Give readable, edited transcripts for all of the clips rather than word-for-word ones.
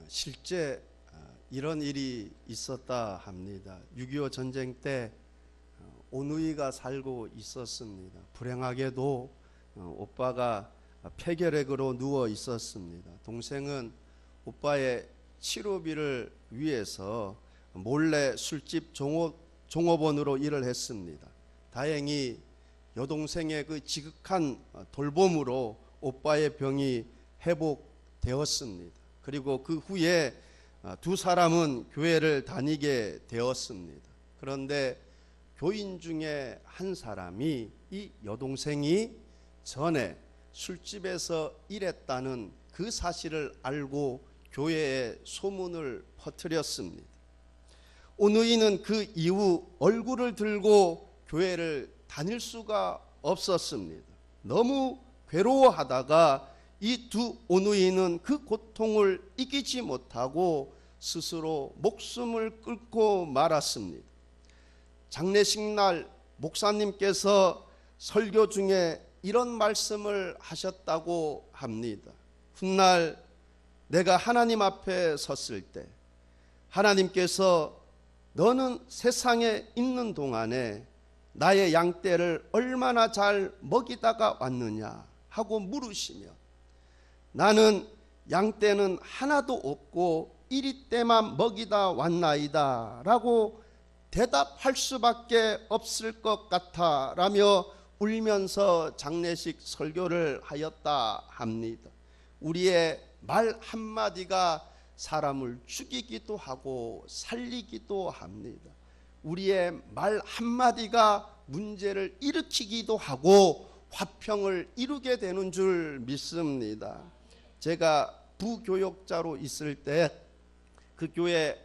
실제 이런 일이 있었다 합니다. 6.25 전쟁 때 오누이가 살고 있었습니다. 불행하게도 오빠가 폐결핵으로 누워 있었습니다. 동생은 오빠의 치료비를 위해서 몰래 술집 종업원으로 일을 했습니다. 다행히 여동생의 그 지극한 돌봄으로 오빠의 병이 회복되었습니다. 그리고 그 후에 두 사람은 교회를 다니게 되었습니다. 그런데 교인 중에 한 사람이 이 여동생이 전에 술집에서 일했다는 그 사실을 알고 교회에 소문을 퍼뜨렸습니다. 오누이는 그 이후 얼굴을 들고 교회를 다닐 수가 없었습니다. 너무 괴로워하다가 이 두 오누이는 그 고통을 이기지 못하고 스스로 목숨을 끊고 말았습니다. 장례식 날 목사님께서 설교 중에 이런 말씀을 하셨다고 합니다. 훗날 내가 하나님 앞에 섰을 때 하나님께서 너는 세상에 있는 동안에 나의 양떼를 얼마나 잘 먹이다가 왔느냐 하고 물으시며 나는 양떼는 하나도 없고 이리떼만 먹이다 왔나이다 라고 대답할 수밖에 없을 것 같아 라며 울면서 장례식 설교를 하였다 합니다. 우리의 말 한마디가 사람을 죽이기도 하고 살리기도 합니다. 우리의 말 한마디가 문제를 일으키기도 하고 화평을 이루게 되는 줄 믿습니다. 제가 부교역자로 있을 때 그 교회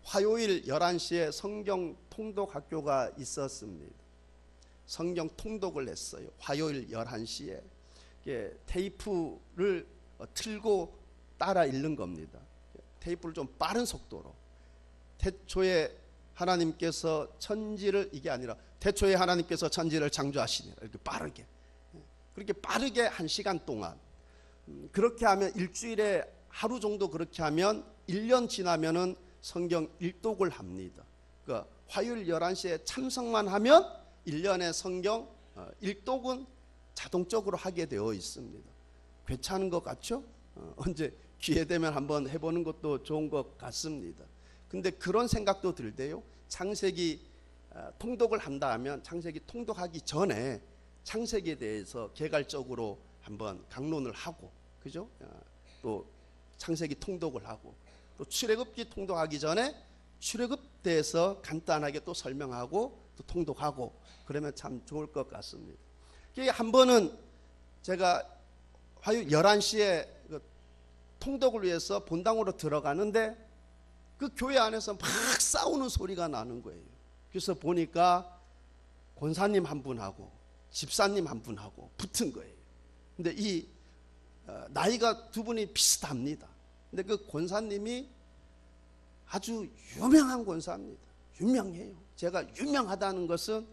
화요일 11시에 성경 통독 학교가 있었습니다. 성경 통독을 했어요. 화요일 11시에 테이프를 틀고 따라 읽는 겁니다. 테이프를 좀 빠른 속도로. 태초에 하나님께서 천지를, 이게 아니라 태초에 하나님께서 천지를 창조하시니라, 이렇게 빠르게, 그렇게 빠르게 1시간 동안. 그렇게 하면 일주일에 하루 정도 그렇게 하면 1년 지나면은 성경 일독을 합니다. 그러니까 화요일 11시에 참석만 하면 1년의 성경 일독은 자동적으로 하게 되어 있습니다. 괜찮은 것 같죠? 언제 기회 되면 한번 해보는 것도 좋은 것 같습니다. 근데 그런 생각도 들대요. 창세기 통독을 한다 하면 창세기 통독하기 전에 창세기에 대해서 개괄적으로 한번 강론을 하고, 그죠? 또 창세기 통독을 하고, 또 출애굽기 통독하기 전에 출애굽대에서 간단하게 또 설명하고 또 통독하고, 그러면 참 좋을 것 같습니다. 한 번은 제가 화요일 11시에 통독을 위해서 본당으로 들어가는데 그 교회 안에서 막 싸우는 소리가 나는 거예요. 그래서 보니까 권사님 한 분하고 집사님 한 분하고 붙은 거예요. 근데 이 나이가 두 분이 비슷합니다. 근데 그 권사님이 아주 유명한 권사입니다. 유명해요. 제가 유명하다는 것은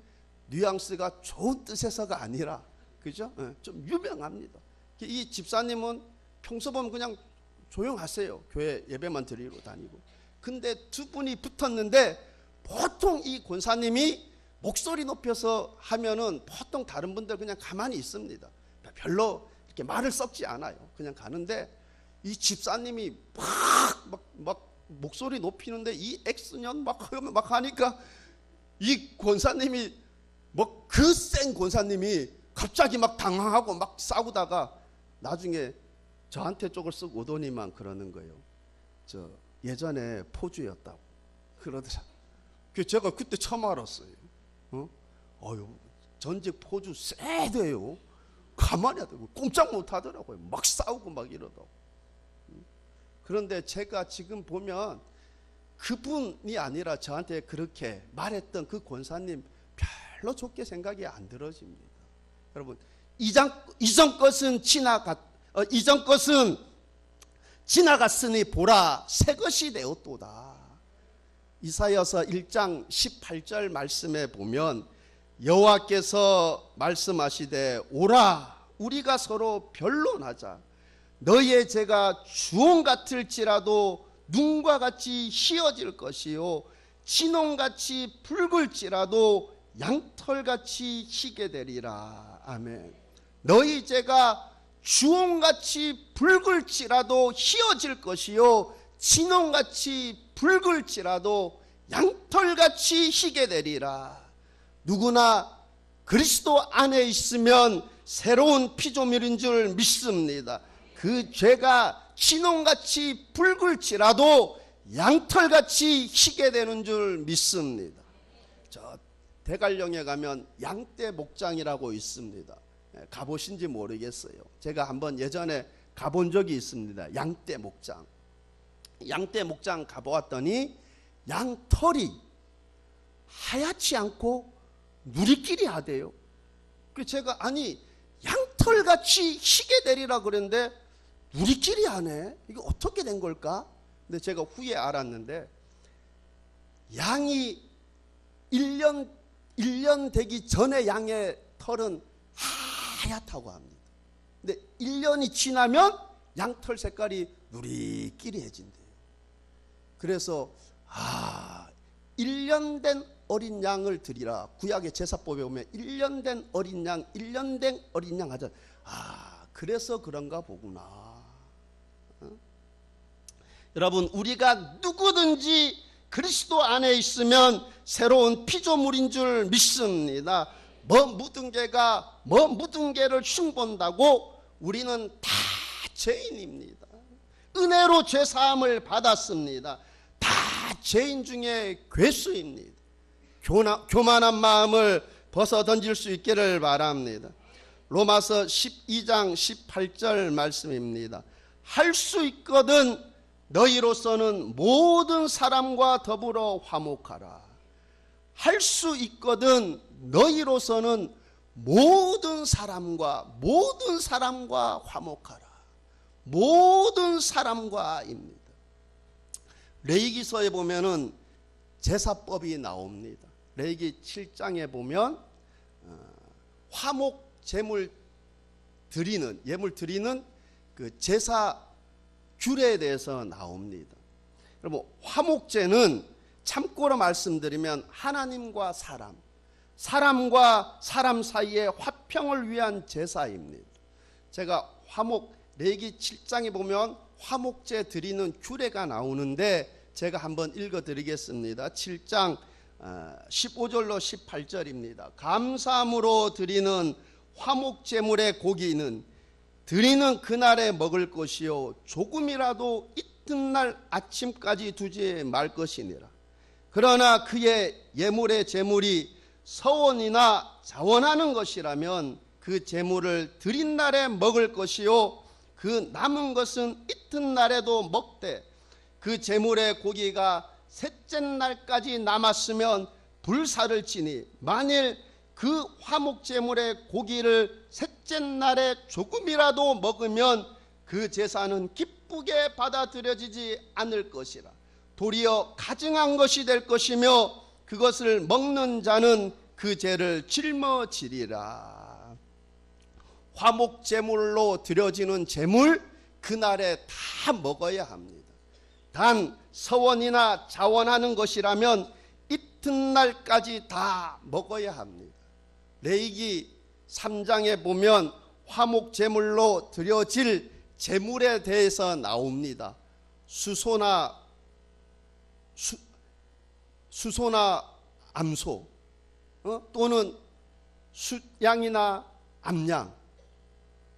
뉘앙스가 좋은 뜻에서가 아니라, 그죠? 좀 유명합니다. 이 집사님은 평소 보면 그냥 조용하세요. 교회 예배만 드리러 다니고. 근데 두 분이 붙었는데 보통 이 권사님이 목소리 높여서 하면은 보통 다른 분들 그냥 가만히 있습니다. 별로 이렇게 말을 섞지 않아요. 그냥 가는데 이 집사님이 막 목소리 높이는데 이 X년 막 하니까 이 권사님이 뭐 그 센 권사님이 갑자기 막 당황하고 막 싸우다가 나중에 저한테 쪽을 쓱 오더니만 그러는 거예요. 저 예전에 포주였다고 그러더라. 제가 그때 처음 알았어요. 전직 포주 세대요. 가만히 하더라고요. 꼼짝 못 하더라고요. 막 싸우고 막 이러더라고요. 그런데 제가 지금 보면 그분이 아니라 저한테 그렇게 말했던 그 권사님 별로 좋게 생각이 안 들어집니다. 여러분, 이전 것은 지나갔으니 보라 새 것이 되었도다. 이사야서 1장 18절 말씀에 보면 여호와께서 말씀하시되 오라 우리가 서로 변론하자 너희의 죄가 주홍 같을지라도 눈과 같이 희어질 것이요 진홍같이 붉을지라도 양털같이 희게 되리라. 아멘. 너희 죄가 주홍같이 붉을지라도 희어질 것이요 진홍같이 붉을지라도 양털같이 희게 되리라. 누구나 그리스도 안에 있으면 새로운 피조물인 줄 믿습니다. 그 죄가 진홍같이 붉을지라도 양털같이 희게 되는 줄 믿습니다. 저 대관령에 가면 양떼 목장이라고 있습니다. 가보신지 모르겠어요. 제가 한번 예전에 가본 적이 있습니다. 양떼 목장. 양떼 목장 가보았더니 양털이 하얗지 않고 누리끼리 하대요. 그래서 제가 아니 양털같이 희게 되리라 그랬는데 누리끼리 하네. 이게 어떻게 된 걸까? 근데 제가 후에 알았는데 양이 1년 되기 전에 양의 털은 하얗다고 합니다. 근데 1년이 지나면 양털 색깔이 누리끼리해진대요. 그래서 1년 된 어린 양을 드리라. 구약의 제사법에 보면 1년 된 어린 양, 1년 된 어린 양 하자. 그래서 그런가 보구나. 여러분, 우리가 누구든지 그리스도 안에 있으면 새로운 피조물인 줄 믿습니다. 묻은 개를 흉본다고 우리는 다 죄인입니다. 은혜로 죄사함을 받았습니다. 다 죄인 중에 괴수입니다. 교만한 마음을 벗어던질 수 있기를 바랍니다. 로마서 12장 18절 말씀입니다. 할 수 있거든 너희로서는 모든 사람과 더불어 화목하라. 할 수 있거든 너희로서는 모든 사람과 화목하라. 모든 사람과입니다. 레위기서에 보면은 제사법이 나옵니다. 레위기 7장에 보면 화목 제물 드리는 예물 드리는 그 제사 규례에 대해서 나옵니다. 여러분, 화목제는 참고로 말씀드리면 하나님과 사람과 사람 사이의 화평을 위한 제사입니다. 제가 레위기 7장에 보면 화목제 드리는 규례가 나오는데 제가 한번 읽어드리겠습니다. 7장 15절로 18절입니다. 감사함으로 드리는 화목제물의 고기는 드리는 그날에 먹을 것이요 조금이라도 이튿날 아침까지 두지 말 것이니라. 그러나 그의 예물의 제물이 서원이나 자원하는 것이라면 그 제물을 드린 날에 먹을 것이요 그 남은 것은 이튿날에도 먹되 그 제물의 고기가 셋째 날까지 남았으면 불사를 지니 만일 그 화목제물의 고기를 셋째 날에 조금이라도 먹으면 그 제사는 기쁘게 받아들여지지 않을 것이라. 도리어 가증한 것이 될 것이며 그것을 먹는 자는 그 죄를 짊어지리라. 화목제물로 드려지는 제물 그날에 다 먹어야 합니다. 단 서원이나 자원하는 것이라면 이튿날까지 다 먹어야 합니다. 레위기 3장에 보면 화목제물로 드려질 제물에 대해서 나옵니다. 수소나 암소 또는 숫양이나 암양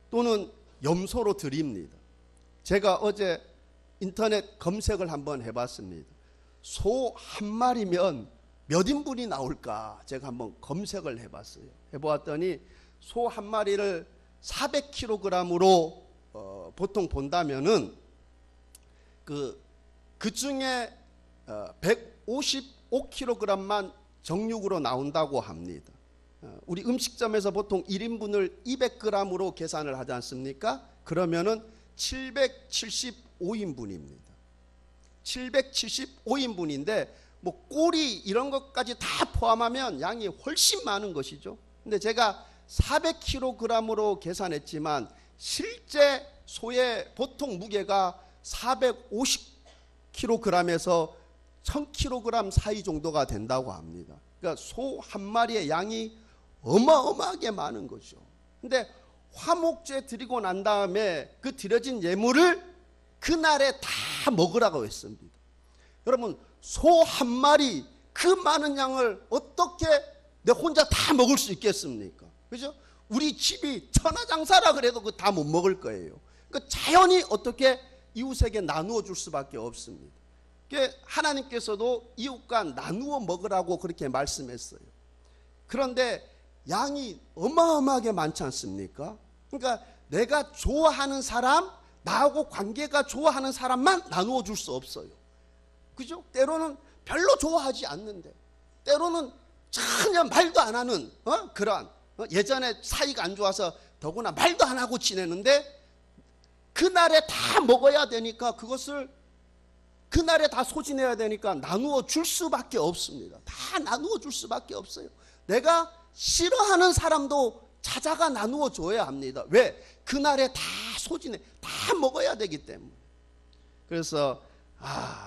또는 염소로 드립니다. 제가 어제 인터넷 검색을 한번 해봤습니다. 소 한 마리면 몇 인분이 나올까 제가 한번 검색을 해봤어요. 해보았더니 소 한 마리를 400kg으로 보통 본다면은 그 중에 155kg만 정육으로 나온다고 합니다. 우리 음식점에서 보통 1인분을 200g으로 계산을 하지 않습니까? 그러면은 775인분입니다. 775인분인데 뭐 꼬리 이런 것까지 다 포함하면 양이 훨씬 많은 것이죠. 근데 제가 400kg으로 계산했지만 실제 소의 보통 무게가 450kg에서 1000kg 사이 정도가 된다고 합니다. 그러니까 소 한 마리의 양이 어마어마하게 많은 거죠. 근데 화목제 드리고 난 다음에 그 드려진 예물을 그날에 다 먹으라고 했습니다. 여러분, 소 한 마리 그 많은 양을 어떻게 내 혼자 다 먹을 수 있겠습니까? 그죠? 우리 집이 천하장사라 그래도 그 다 못 먹을 거예요. 그러니까 자연히 어떻게 이웃에게 나누어 줄 수밖에 없습니다. 하나님께서도 이웃과 나누어 먹으라고 그렇게 말씀했어요. 그런데 양이 어마어마하게 많지 않습니까? 그러니까 내가 좋아하는 사람, 나하고 관계가 좋아하는 사람만 나누어 줄 수 없어요. 그죠? 때로는 별로 좋아하지 않는데, 때로는 전혀 말도 안 하는 그러한 예전에 사이가 안 좋아서 더구나 말도 안 하고 지내는데 그날에 다 먹어야 되니까 그것을 그날에 다 소진해야 되니까 나누어 줄 수밖에 없습니다. 다 나누어 줄 수밖에 없어요. 내가 싫어하는 사람도 찾아가 나누어 줘야 합니다. 왜? 그날에 다 소진해, 다 먹어야 되기 때문에. 그래서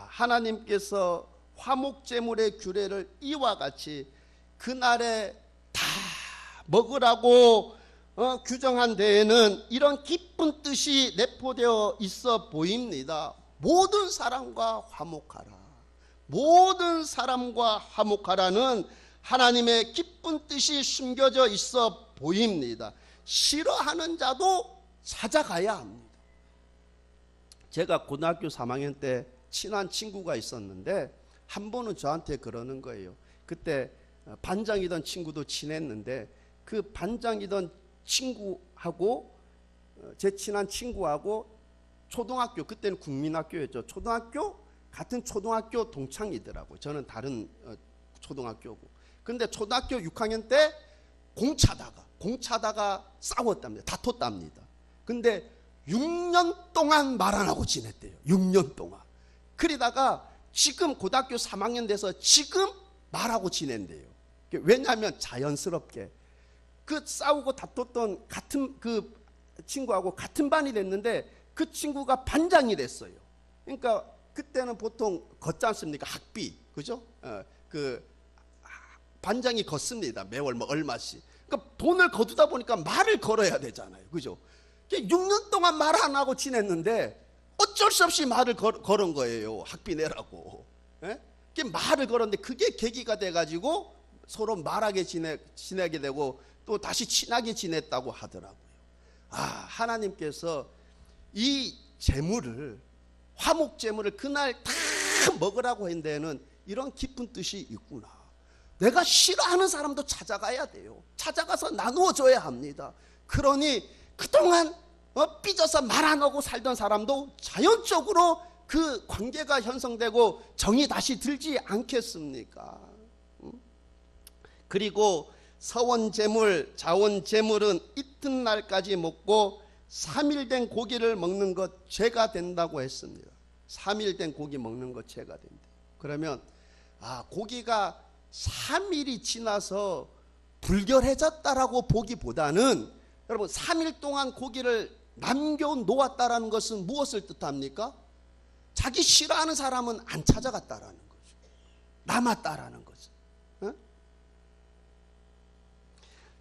하나님께서 화목제물의 규례를 이와 같이 그날에 다 먹으라고 규정한 데에는 이런 깊은 뜻이 내포되어 있어 보입니다. 모든 사람과 화목하라. 모든 사람과 화목하라는 하나님의 깊은 뜻이 숨겨져 있어 보입니다. 싫어하는 자도 찾아가야 합니다. 제가 고등학교 3학년 때 친한 친구가 있었는데 한 번은 저한테 그러는 거예요. 그때 반장이던 친구도 친했는데 그 반장이던 친구하고 제 친한 친구하고 초등학교, 그때는 국민학교였죠. 같은 초등학교 동창이더라고요. 저는 다른 초등학교고. 근데 초등학교 6학년 때 공차다가 싸웠답니다. 다퉜답니다. 근데 6년 동안 말 안 하고 지냈대요. 6년 동안. 그러다가 지금 고등학교 3학년 돼서 지금 말하고 지낸대요. 왜냐하면 자연스럽게 그 싸우고 다퉜던 같은 그 친구하고 같은 반이 됐는데 그 친구가 반장이 됐어요. 그러니까 그때는 보통 걷지 않습니까? 학비, 그죠? 그 반장이 걷습니다. 매월 뭐 얼마씩. 그러니까 돈을 거두다 보니까 말을 걸어야 되잖아요, 그죠? 6년 동안 말 안 하고 지냈는데 어쩔 수 없이 말을 걸은 거예요. 학비 내라고. 말을 걸었는데 그게 계기가 돼가지고 서로 말하게 지내게 되고 또 다시 친하게 지냈다고 하더라고요. 하나님께서 이 제물을, 화목제물을 그날 다 먹으라고 한 데에는 이런 깊은 뜻이 있구나. 내가 싫어하는 사람도 찾아가야 돼요. 찾아가서 나누어 줘야 합니다. 그러니 그동안 삐져서 말 안 하고 살던 사람도 자연적으로 그 관계가 형성되고 정이 다시 들지 않겠습니까? 그리고 서원제물, 자원제물은 이튿날까지 먹고 3일 된 고기를 먹는 것 죄가 된다고 했습니다. 3일 된 고기 먹는 것 죄가 된다. 그러면 고기가 3일이 지나서 불결해졌다라고 보기보다는 여러분 3일 동안 고기를 남겨놓았다라는 것은 무엇을 뜻합니까? 자기 싫어하는 사람은 안 찾아갔다라는 거죠. 남았다라는 거죠.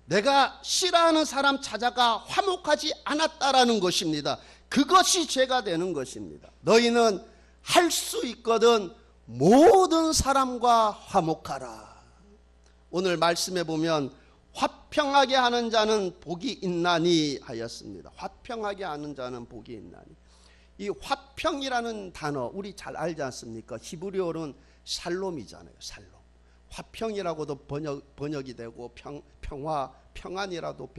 내가 싫어하는 사람 찾아가 화목하지 않았다라는 것입니다. 그것이 죄가 되는 것입니다. 너희는 할 수 있거든 모든 사람과 화목하라. 오늘 말씀에 보면 화평하게 하는 자는 복이 있나니 하였습니다. 화평하게 하는 자는 복이 있나니. 이 화평이라는 단어 우리 잘 알지 않습니까? 히브리어로는 샬롬이잖아요. 샬롬. 화평이라고도 번역이 되고 평화, 평안이라도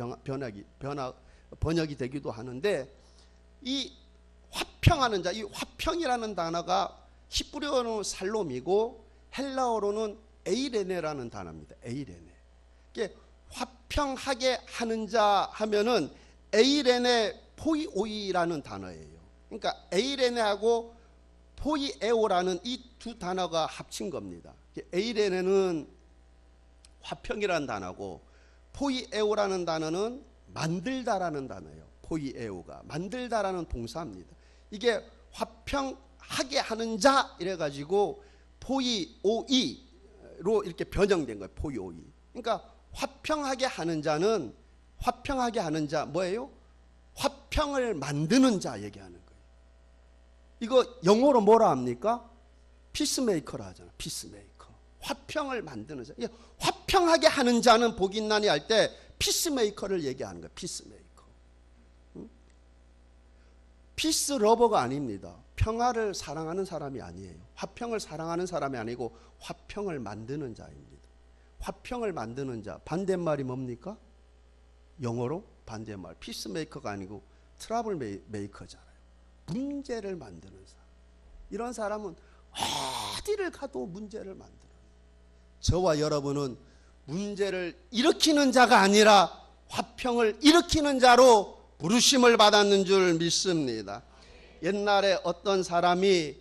번역이 되기도 하는데 이 화평하는 자, 이 화평이라는 단어가 히브리어로는 샬롬이고 헬라어로는 에이레네라는 단어입니다. 에이레네. 이게 화평하게 하는 자 하면은 에이레네 포이오이라는 단어예요. 그러니까 에이레네하고 포이에오라는 이 두 단어가 합친 겁니다. 에이레네는 화평이라는 단어고 포이에오라는 단어는 만들다라는 단어예요. 포이에오가 만들다라는 동사입니다. 이게 화평하게 하는 자 이래가지고 포이오이로 이렇게 변형된 거예요. 포이오이. 그러니까 화평하게 하는 자는, 화평하게 하는 자 뭐예요? 화평을 만드는 자 얘기하는 거예요. 이거 영어로 뭐라 합니까? 피스메이커라 하잖아. 피스메이커. 화평을 만드는 자. 화평하게 하는 자는 복이 있나니 할 때 피스메이커를 얘기하는 거예요. 피스메이커. 피스 러버가 아닙니다. 평화를 사랑하는 사람이 아니에요. 화평을 사랑하는 사람이 아니고 화평을 만드는 자입니다. 화평을 만드는 자. 반대말이 뭡니까? 영어로 반대말. 피스메이커가 아니고 트러블 메이커잖아요. 문제를 만드는 사람. 이런 사람은 어디를 가도 문제를 만들어요. 저와 여러분은 문제를 일으키는 자가 아니라 화평을 일으키는 자로 부르심을 받았는 줄 믿습니다. 옛날에 어떤 사람이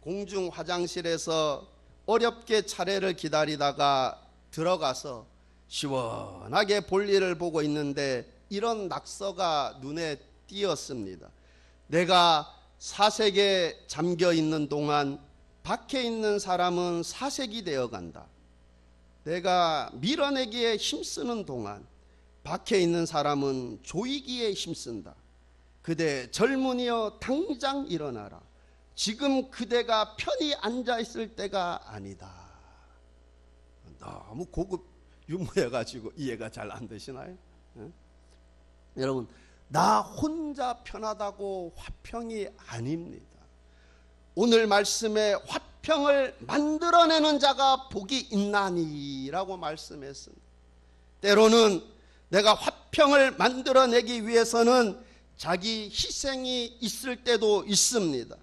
공중 화장실에서 어렵게 차례를 기다리다가 들어가서 시원하게 볼일을 보고 있는데 이런 낙서가 눈에 띄었습니다. 내가 사색에 잠겨 있는 동안 밖에 있는 사람은 사색이 되어 간다. 내가 밀어내기에 힘쓰는 동안 밖에 있는 사람은 조이기에 힘쓴다. 그대 젊은이여 당장 일어나라. 지금 그대가 편히 앉아있을 때가 아니다. 너무 고급 유머여가지고 이해가 잘 안 되시나요? 여러분, 나 혼자 편하다고 화평이 아닙니다. 오늘 말씀에 화평을 만들어내는 자가 복이 있나니라고 말씀했습니다. 때로는 내가 화평을 만들어내기 위해서는 자기 희생이 있을 때도 있습니다.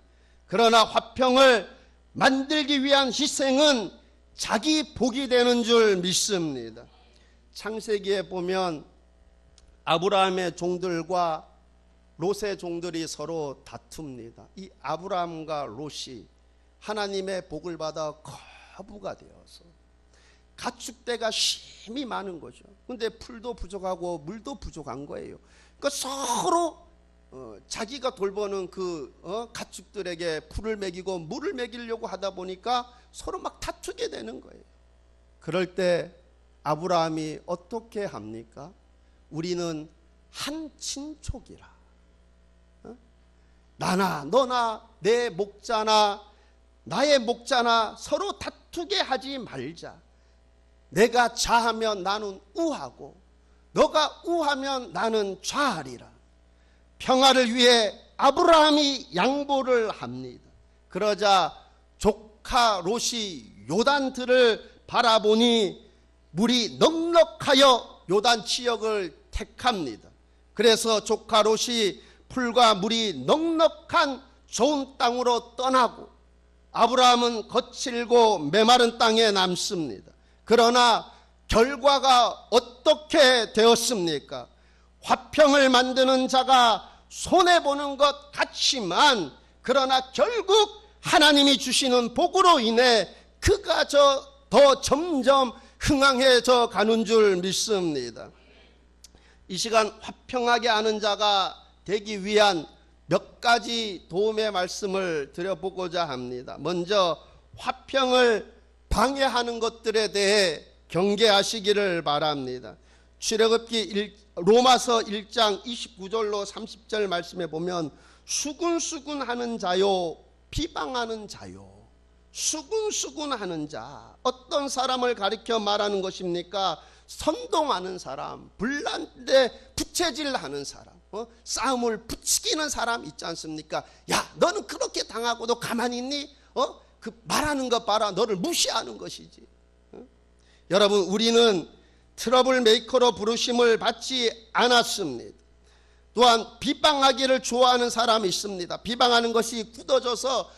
그러나 화평을 만들기 위한 희생은 자기 복이 되는 줄 믿습니다. 창세기에 보면 아브라함의 종들과 롯의 종들이 서로 다툽니다. 이 아브라함과 롯이 하나님의 복을 받아 거부가 되어서 가축대가 심히 많은 거죠. 근데 풀도 부족하고 물도 부족한 거예요. 그러니까 서로 자기가 돌보는 그 가축들에게 풀을 먹이고 물을 먹이려고 하다 보니까 서로 막 다투게 되는 거예요. 그럴 때 아브라함이 어떻게 합니까? 우리는 한 친족이라. 나나 너나 내 목자나 나의 목자나 서로 다투게 하지 말자. 내가 좌하면 나는 우하고 너가 우하면 나는 좌하리라. 평화를 위해 아브라함이 양보를 합니다. 그러자 조카 롯이 요단들을 바라보니 물이 넉넉하여 요단 지역을 택합니다. 그래서 조카 롯이 풀과 물이 넉넉한 좋은 땅으로 떠나고 아브라함은 거칠고 메마른 땅에 남습니다. 그러나 결과가 어떻게 되었습니까? 화평을 만드는 자가 손해보는 것 같지만 그러나 결국 하나님이 주시는 복으로 인해 그가 더 점점 흥황해져 가는 줄 믿습니다. 이 시간 화평하게 하는 자가 되기 위한 몇 가지 도움의 말씀을 드려보고자 합니다. 먼저 화평을 방해하는 것들에 대해 경계하시기를 바랍니다. 출애굽기 로마서 1장 29절로 30절 말씀에 보면 수군수군하는 자요 비방하는 자요 수군수군하는 자, 어떤 사람을 가리켜 말하는 것입니까? 선동하는 사람, 불난데 부채질하는 사람, 싸움을 부추기는 사람 있지 않습니까? 야, 너는 그렇게 당하고도 가만히 있니? 그 말하는 것 봐라, 너를 무시하는 것이지. 여러분, 우리는 트러블 메이커로 부르심을 받지 않았습니다. 또한 비방하기를 좋아하는 사람이 있습니다. 비방하는 것이 굳어져서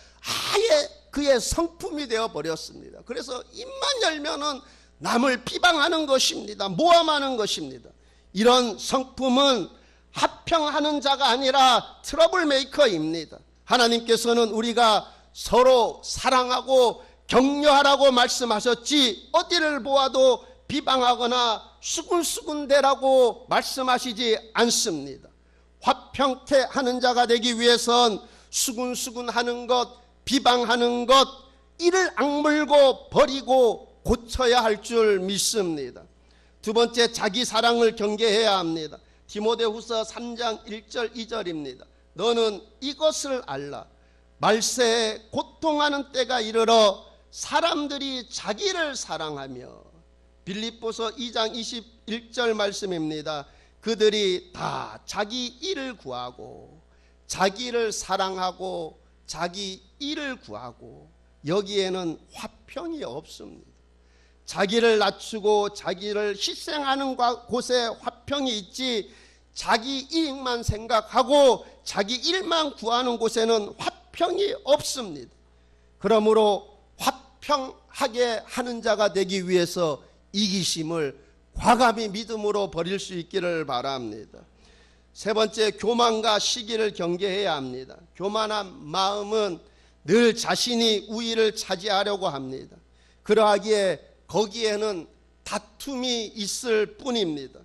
아예 그의 성품이 되어 버렸습니다. 그래서 입만 열면은 남을 비방하는 것입니다. 모함하는 것입니다. 이런 성품은 화평하는 자가 아니라 트러블 메이커입니다. 하나님께서는 우리가 서로 사랑하고 격려하라고 말씀하셨지 어디를 보아도 비방하거나 수군수군대라고 말씀하시지 않습니다. 화평케 하는 자가 되기 위해선 수군수군하는 것, 비방하는 것, 이를 악물고 버리고 고쳐야 할 줄 믿습니다. 두 번째, 자기 사랑을 경계해야 합니다. 디모데후서 3장 1절 2절입니다. 너는 이것을 알라. 말세에 고통하는 때가 이르러 사람들이 자기를 사랑하며, 빌립보서 2장 21절 말씀입니다. 그들이 다 자기 일을 구하고 자기를 사랑하고 자기 일을 구하고, 여기에는 화평이 없습니다. 자기를 낮추고 자기를 희생하는 곳에 화평이 있지, 자기 이익만 생각하고 자기 일만 구하는 곳에는 화평이 없습니다. 그러므로 화평하게 하는 자가 되기 위해서 이기심을 과감히 믿음으로 버릴 수 있기를 바랍니다. 세 번째, 교만과 시기를 경계해야 합니다. 교만한 마음은 늘 자신이 우위를 차지하려고 합니다. 그러하기에 거기에는 다툼이 있을 뿐입니다.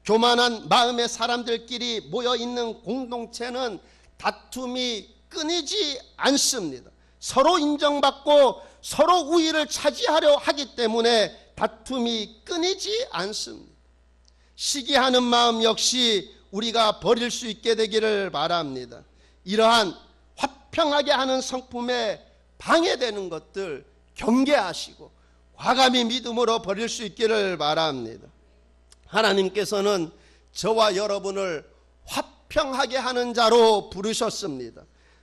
교만한 마음의 사람들끼리 모여있는 공동체는 다툼이 끊이지 않습니다. 서로 인정받고 서로 우위를 차지하려 하기 때문에 다툼이 끊이지 않습니다. 시기하는 마음 역시 우리가 버릴 수 있게 되기를 바랍니다. 이러한 화평하게 하는 성품에 방해되는 것들 경계하시고 과감히 믿음으로 버릴 수 있기를 바랍니다. 하나님께서는 저와 여러분을 화평하게 하는 자로 부르셨습니다.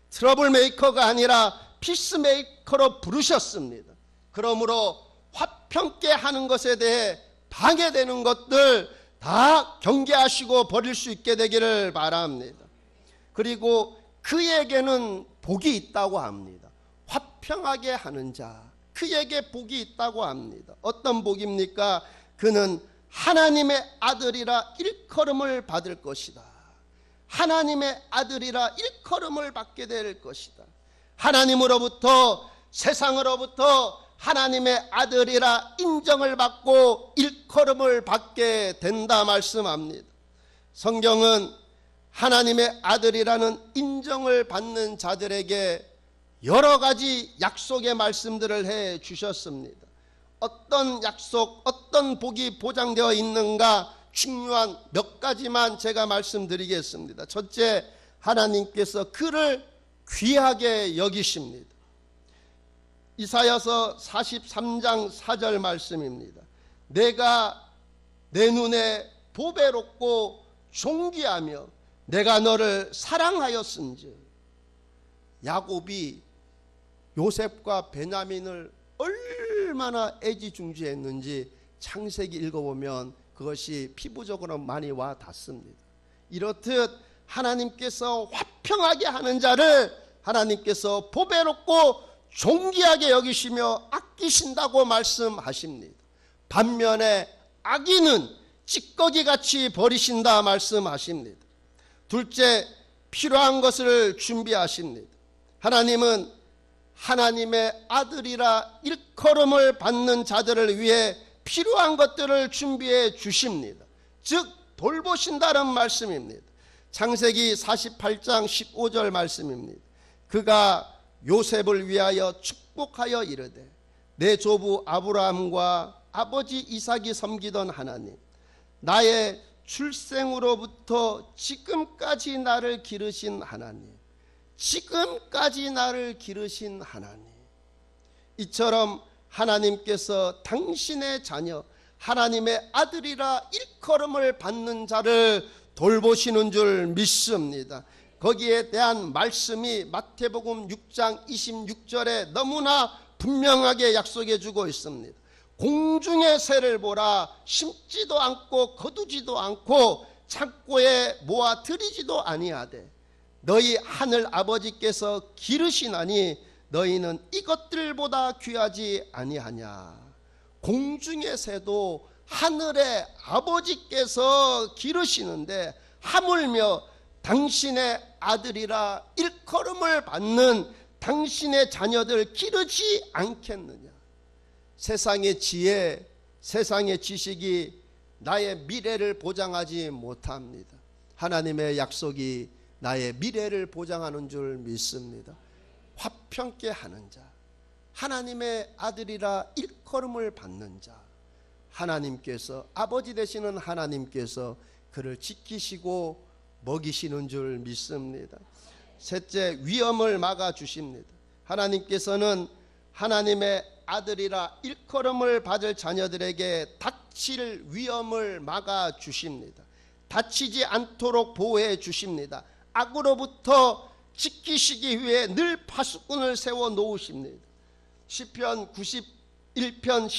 트러블 메이커가 아니라 피스메이커로 부르셨습니다. 그러므로 화평케 하는 것에 대해 방해되는 것들 다 경계하시고 버릴 수 있게 되기를 바랍니다. 그리고 그에게는 복이 있다고 합니다. 화평하게 하는 자, 그에게 복이 있다고 합니다. 어떤 복입니까? 그는 하나님의 아들이라 일컬음을 받을 것이다. 하나님의 아들이라 일컬음을 받게 될 것이다. 하나님으로부터, 세상으로부터 하나님의 아들이라 인정을 받고 일컬음을 받게 된다 말씀합니다. 성경은 하나님의 아들이라는 인정을 받는 자들에게 여러 가지 약속의 말씀들을 해 주셨습니다. 어떤 약속, 어떤 복이 보장되어 있는가 중요한 몇 가지만 제가 말씀드리겠습니다. 첫째, 하나님께서 그를 귀하게 여기십니다. 이사야서 43장 4절 말씀입니다. 내가 내 눈에 보배롭고 존귀하며 내가 너를 사랑하였은즉. 야곱이 요셉과 베냐민을 얼마나 애지중지했는지 창세기 읽어보면 그것이 피부적으로 많이 와 닿습니다. 이렇듯 하나님께서 화평하게 하는 자를 하나님께서 보배롭고 존귀하게 여기시며 아끼신다고 말씀하십니다. 반면에 악인은 찌꺼기같이 버리신다 말씀하십니다. 둘째, 필요한 것을 준비하십니다. 하나님은 하나님의 아들이라 일컬음을 받는 자들을 위해 필요한 것들을 준비해 주십니다. 즉 돌보신다는 말씀입니다. 창세기 48장 15절 말씀입니다. 그가 요셉을 위하여 축복하여 이르되 내 조부 아브라함과 아버지 이삭이 섬기던 하나님, 나의 출생으로부터 지금까지 나를 기르신 하나님, 지금까지 나를 기르신 하나님, 이처럼 하나님께서 당신의 자녀 하나님의 아들이라 일컬음을 받는 자를 돌보시는 줄 믿습니다. 거기에 대한 말씀이 마태복음 6장 26절에 너무나 분명하게 약속해 주고 있습니다. 공중의 새를 보라, 심지도 않고 거두지도 않고 창고에 모아 들이지도 아니하되 너희 하늘 아버지께서 기르시나니 너희는 이것들보다 귀하지 아니하냐. 공중의 새도 하늘의 아버지께서 기르시는데 하물며 당신의 아들이라 일컬음을 받는 당신의 자녀들 기르지 않겠느냐. 세상의 지혜, 세상의 지식이 나의 미래를 보장하지 못합니다. 하나님의 약속이 나의 미래를 보장하는 줄 믿습니다. 화평케 하는 자, 하나님의 아들이라 일컬음을 받는 자, 하나님께서, 아버지 되시는 하나님께서 그를 지키시고 먹이시는 줄 믿습니다. 셋째, 위험을 막아주십니다. 하나님께서는 하나님의 아들이라 일컬음을 받을 자녀들에게 닥칠 위험을 막아주십니다. 다치지 않도록 보호해 주십니다. 악으로부터 지키시기 위해 늘 파수꾼을 세워 놓으십니다. 시편 91편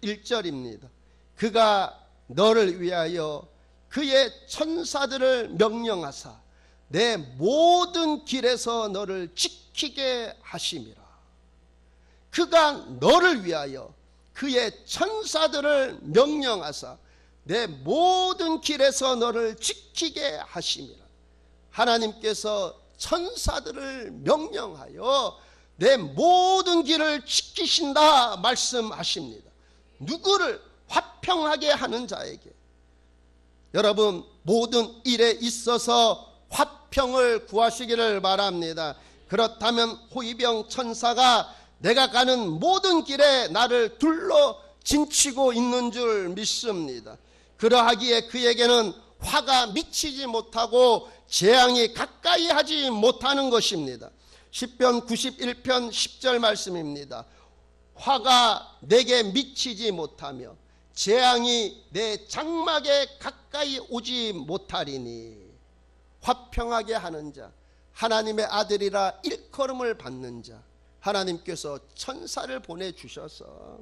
11절입니다. 그가 너를 위하여 그의 천사들을 명령하사 내 모든 길에서 너를 지키게 하심이라. 그가 너를 위하여 그의 천사들을 명령하사 내 모든 길에서 너를 지키게 하심이라. 하나님께서 천사들을 명령하여 내 모든 길을 지키신다 말씀하십니다. 누구를? 화평하게 하는 자에게. 여러분, 모든 일에 있어서 화평을 구하시기를 바랍니다. 그렇다면 호위병 천사가 내가 가는 모든 길에 나를 둘러 진치고 있는 줄 믿습니다. 그러하기에 그에게는 화가 미치지 못하고 재앙이 가까이 하지 못하는 것입니다. 시편 91편 10절 말씀입니다. 화가 내게 미치지 못하며 재앙이 내 장막에 가까이 오지 못하리니. 화평하게 하는 자, 하나님의 아들이라 일컬음을 받는 자, 하나님께서 천사를 보내주셔서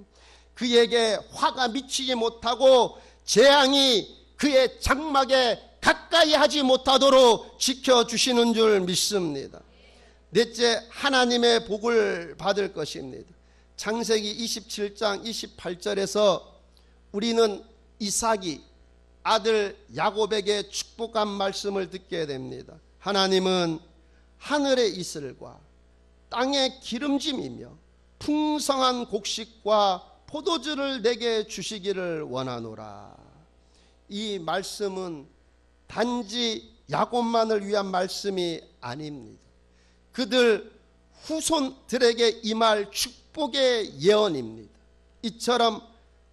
그에게 화가 미치지 못하고 재앙이 그의 장막에 가까이 하지 못하도록 지켜주시는 줄 믿습니다. 넷째, 하나님의 복을 받을 것입니다. 창세기 27장 28절에서 우리는 이삭이 아들 야곱에게 축복한 말씀을 듣게 됩니다. 하나님은 하늘의 이슬과 땅의 기름짐이며 풍성한 곡식과 포도주를 내게 주시기를 원하노라. 이 말씀은 단지 야곱만을 위한 말씀이 아닙니다. 그들 후손들에게 임할 축복의 예언입니다. 이처럼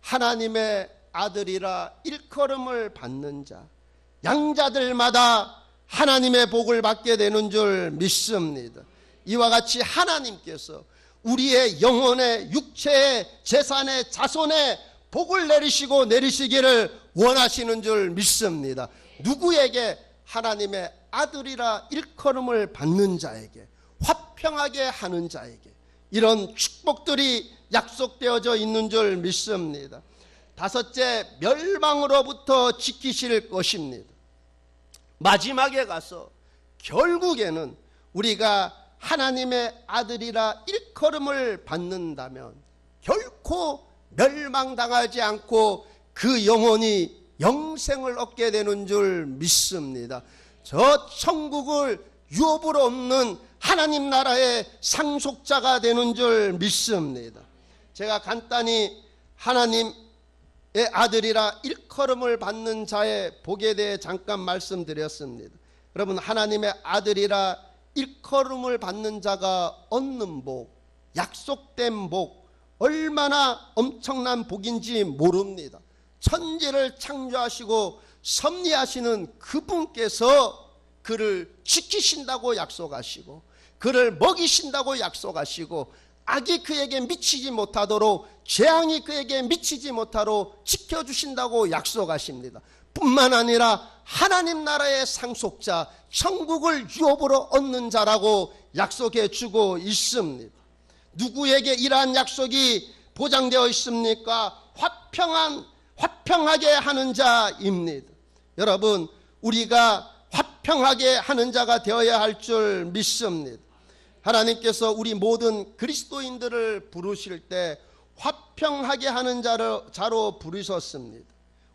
하나님의 아들이라 일컬음을 받는 자, 양자들마다 하나님의 복을 받게 되는 줄 믿습니다. 이와 같이 하나님께서 우리의 영혼의 육체의 재산의 자손의 복을 내리시고 내리시기를 원하시는 줄 믿습니다. 누구에게? 하나님의 아들이라 일컬음을 받는 자에게, 화평하게 하는 자에게 이런 축복들이 약속되어져 있는 줄 믿습니다. 다섯째, 멸망으로부터 지키실 것입니다. 마지막에 가서 결국에는 우리가 하나님의 아들이라 일컬음을 받는다면 결코 멸망당하지 않고 그 영혼이 영생을 얻게 되는 줄 믿습니다. 저 천국을 유업으로 얻는 하나님 나라의 상속자가 되는 줄 믿습니다. 제가 간단히 하나님의 아들이라 일컬음을 받는 자의 복에 대해 잠깐 말씀드렸습니다. 여러분, 하나님의 아들이라 일컬음을 받는 자가 얻는 복, 약속된 복, 얼마나 엄청난 복인지 모릅니다. 천지를 창조하시고 섭리하시는 그분께서 그를 지키신다고 약속하시고 그를 먹이신다고 약속하시고 악이 그에게 미치지 못하도록, 재앙이 그에게 미치지 못하도록 지켜주신다고 약속하십니다. 뿐만 아니라 하나님 나라의 상속자, 천국을 유업으로 얻는 자라고 약속해 주고 있습니다. 누구에게 이러한 약속이 보장되어 있습니까? 화평하게 하는 자입니다. 여러분, 우리가 화평하게 하는 자가 되어야 할 줄 믿습니다. 하나님께서 우리 모든 그리스도인들을 부르실 때 화평하게 하는 자로 부르셨습니다.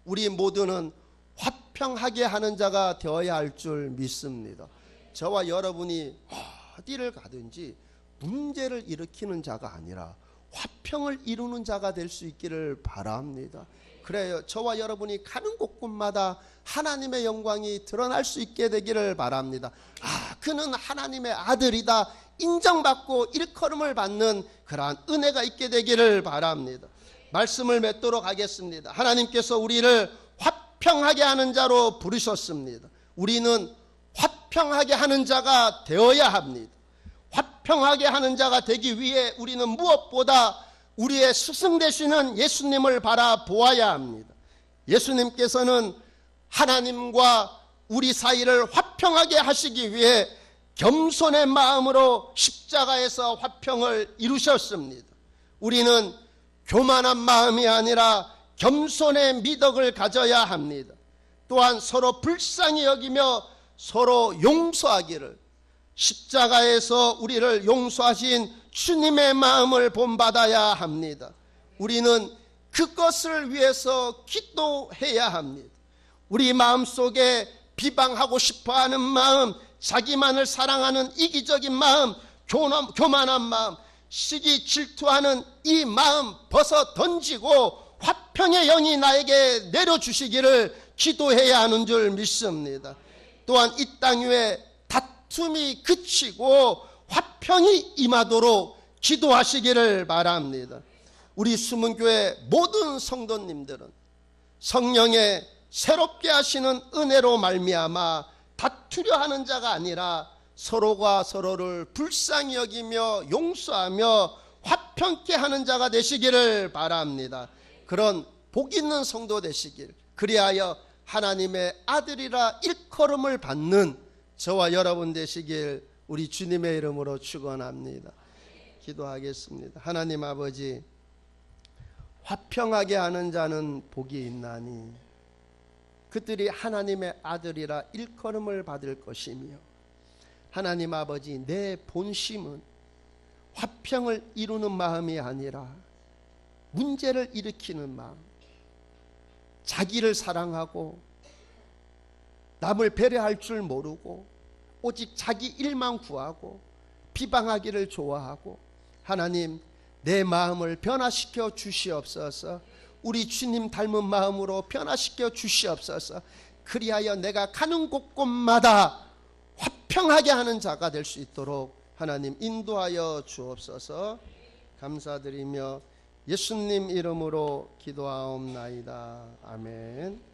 우리 모두는 화평하게 하는 자가 되어야 할 줄 믿습니다. 저와 여러분이 어디를 가든지 문제를 일으키는 자가 아니라 화평을 이루는 자가 될 수 있기를 바랍니다. 그래요. 저와 여러분이 가는 곳곳마다 하나님의 영광이 드러날 수 있게 되기를 바랍니다. 그는 하나님의 아들이다 인정받고 일컬음을 받는 그러한 은혜가 있게 되기를 바랍니다. 말씀을 맺도록 하겠습니다. 하나님께서 우리를 화평하게 하는 자로 부르셨습니다. 우리는 화평하게 하는 자가 되어야 합니다. 화평하게 하는 자가 되기 위해 우리는 무엇보다 우리의 스승 되시는 예수님을 바라보아야 합니다. 예수님께서는 하나님과 우리 사이를 화평하게 하시기 위해 겸손의 마음으로 십자가에서 화평을 이루셨습니다. 우리는 교만한 마음이 아니라 겸손의 미덕을 가져야 합니다. 또한 서로 불쌍히 여기며 서로 용서하기를, 십자가에서 우리를 용서하신 주님의 마음을 본받아야 합니다. 우리는 그것을 위해서 기도해야 합니다. 우리 마음속에 비방하고 싶어하는 마음, 자기만을 사랑하는 이기적인 마음, 교만한 마음, 시기 질투하는 이 마음 벗어 던지고 화평의 영이 나에게 내려주시기를 기도해야 하는 줄 믿습니다. 또한 이 땅 위에 다툼이 그치고 화평이 임하도록 기도하시기를 바랍니다. 우리 숨은교회 모든 성도님들은 성령의 새롭게 하시는 은혜로 말미암아 다투려 하는 자가 아니라 서로가 서로를 불쌍히 여기며 용서하며 화평케 하는 자가 되시기를 바랍니다. 그런 복 있는 성도 되시길, 그리하여 하나님의 아들이라 일컬음을 받는 저와 여러분 되시길 우리 주님의 이름으로 축원합니다. 기도하겠습니다. 하나님 아버지, 화평하게 하는 자는 복이 있나니 그들이 하나님의 아들이라 일컬음을 받을 것이며, 하나님 아버지, 내 본심은 화평을 이루는 마음이 아니라 문제를 일으키는 마음, 자기를 사랑하고 남을 배려할 줄 모르고 오직 자기 일만 구하고 비방하기를 좋아하고, 하나님 내 마음을 변화시켜 주시옵소서. 우리 주님 닮은 마음으로 변화시켜 주시옵소서. 그리하여 내가 가는 곳곳마다 화평하게 하는 자가 될 수 있도록 하나님 인도하여 주옵소서. 감사드리며 예수님 이름으로 기도하옵나이다. 아멘.